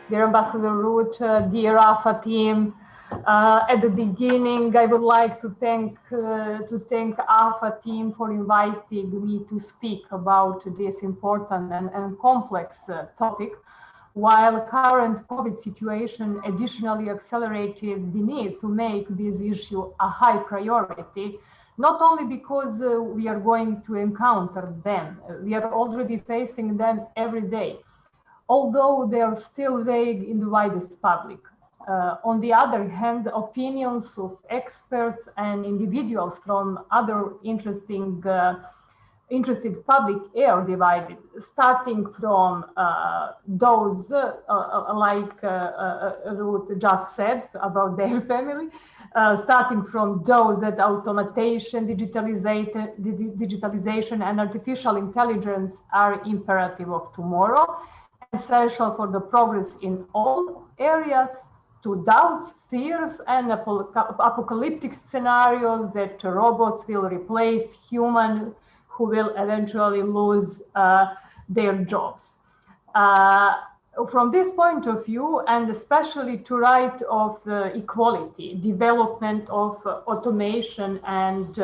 Dear Ambassador Ruth, dear AFA team, at the beginning, I would like to thank AFA team for inviting me to speak about this important and complex topic, while current COVID situation additionally accelerated the need to make this issue a high priority, not only because we are going to encounter them, we are already facing them every day, although they are still vague in the widest public. On the other hand, opinions of experts and individuals from other interested public are divided, starting from those, like Ruth just said about their family, starting from those that automation, digitalization, and artificial intelligence are imperative of tomorrow, essential for the progress in all areas, to doubts, fears, and apocalyptic scenarios that robots will replace humans who will eventually lose their jobs. From this point of view, and especially to right of equality, development of automation and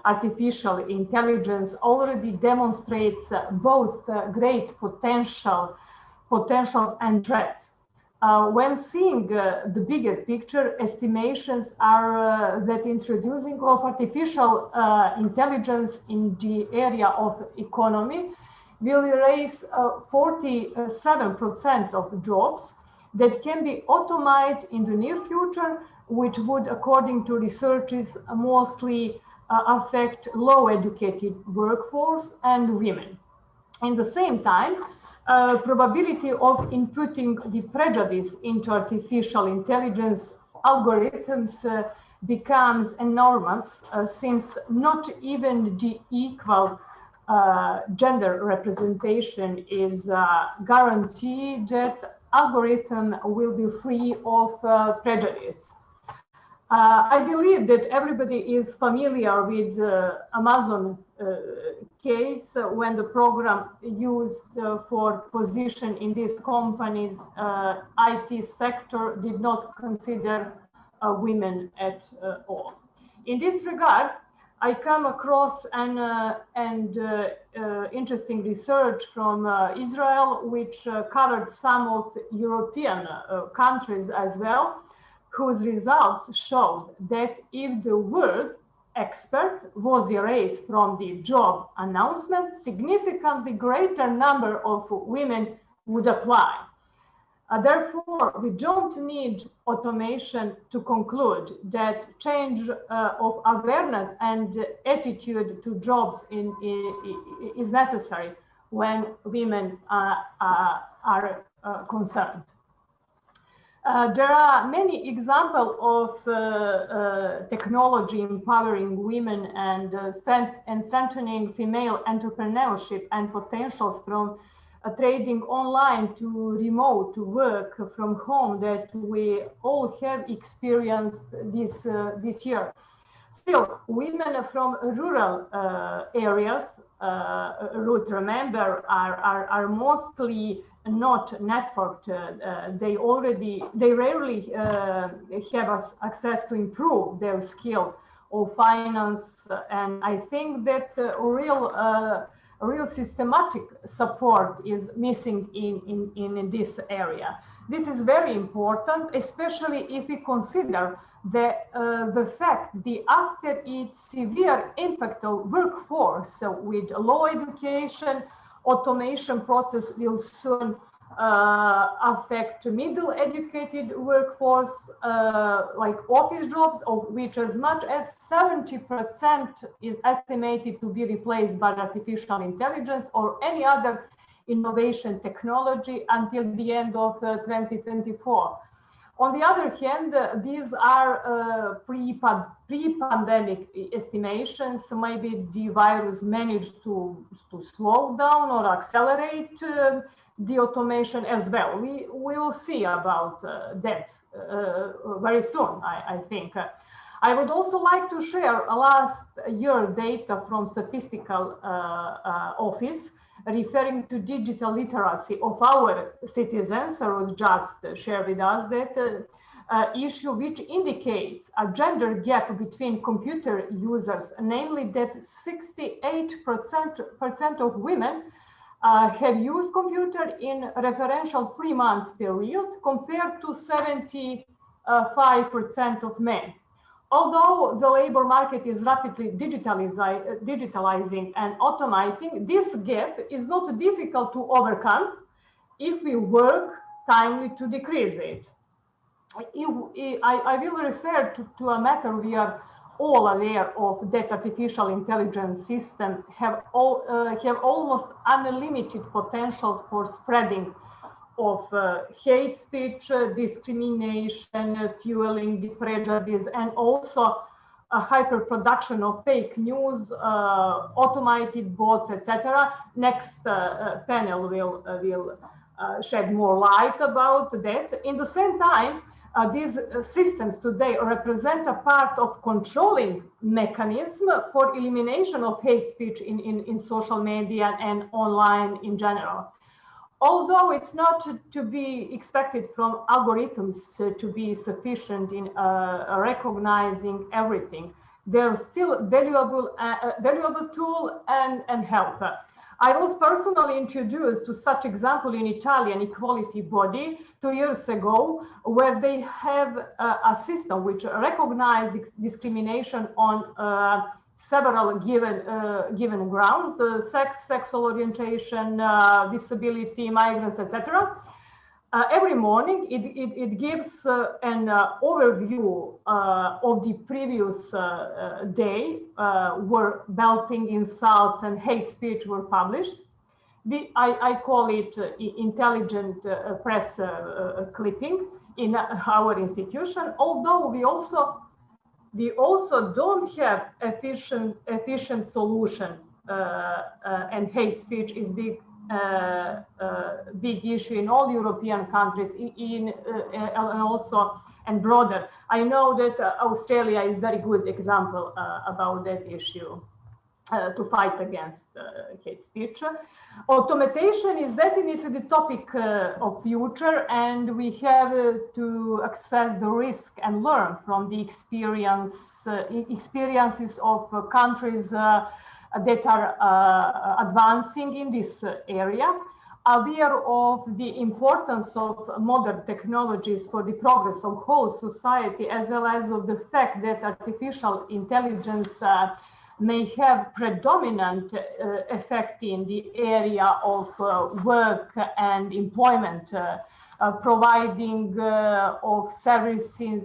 artificial intelligence already demonstrates both great potentials and threats. When seeing the bigger picture, estimations are that introducing of artificial intelligence in the area of economy will erase 47% of jobs that can be automated in the near future, which would, according to researchers, mostly affect low-educated workforce and women. In the same time, probability of inputting the prejudice into artificial intelligence algorithms becomes enormous, since not even the equal gender representation is guaranteed that algorithm will be free of prejudice. I believe that everybody is familiar with the Amazon case when the program used for position in this company's IT sector did not consider women at all. In this regard, I come across an interesting research from Israel, which covered some of European countries as well, whose results showed that if the word expert was erased from the job announcement, significantly greater number of women would apply. Therefore, we don't need automation to conclude that change of awareness and attitude to jobs is necessary when women are concerned. There are many examples of technology empowering women and strengthening female entrepreneurship and potentials, from trading online to remote work from home, that we all have experienced this year. Still, women from rural areas, Ruth, remember, are mostly not networked. They rarely have access to improve their skill or finance, and I think that real systematic support is missing in this area. This is very important, especially if we consider the fact that after its severe impact on workforce, so with low education, automation process will soon affect middle educated workforce, like office jobs, of which as much as 70% is estimated to be replaced by artificial intelligence or any other innovation technology until the end of 2024. On the other hand, these are pre-pandemic estimations. Maybe the virus managed to slow down or accelerate the automation as well. We will see about that very soon, I think. I would also like to share last year data from Statistical Office referring to digital literacy of our citizens, would just share with us that issue, which indicates a gender gap between computer users, namely that 68% of women have used computer in referential 3 months period compared to 75% of men. Although the labor market is rapidly digitalizing and automating, this gap is not difficult to overcome if we work timely to decrease it. I will refer to a matter we are all aware of, that artificial intelligence systems have almost unlimited potential for spreading of hate speech, discrimination, fueling the prejudice, and also a hyperproduction of fake news, automated bots, etc. Next panel will shed more light about that. In the same time, these systems today represent a part of controlling mechanism for elimination of hate speech in social media and online in general. Although it's not to be expected from algorithms to be sufficient in recognizing everything, they're still valuable tool and help. I was personally introduced to such example in Italian equality body 2 years ago, where they have a system which recognized discrimination on several given ground, sex, sexual orientation, disability, migrants, etc. Every morning, it gives an overview of the previous day where belting, insults, and hate speech were published. I call it intelligent press clipping in our institution, although we also don't have efficient solution, and hate speech is big issue in all European countries, and also and broader. I know that Australia is very good example about that issue to fight against hate speech. Automation is definitely the topic of future, and we have to access the risk and learn from the experiences of countries that are advancing in this area, aware of the importance of modern technologies for the progress of whole society, as well as of the fact that artificial intelligence may have predominant effect in the area of work and employment, providing of services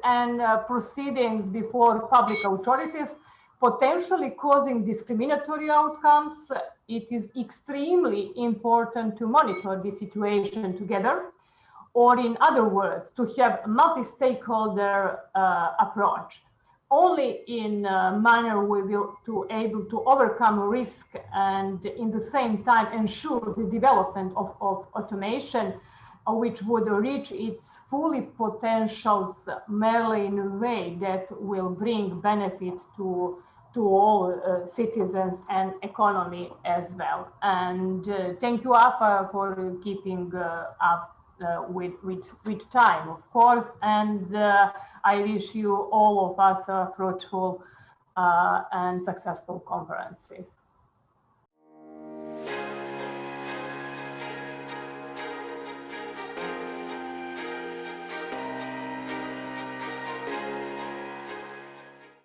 and proceedings before public authorities, potentially causing discriminatory outcomes. It is extremely important to monitor the situation together, or in other words, to have multi-stakeholder approach. Only in a manner we will be able to overcome risk and in the same time ensure the development of automation, which would reach its fully potentials merely in a way that will bring benefit to all citizens and economy as well. And thank you, Afa, for keeping up with time, of course. And I wish you all of us a fruitful and successful conferences.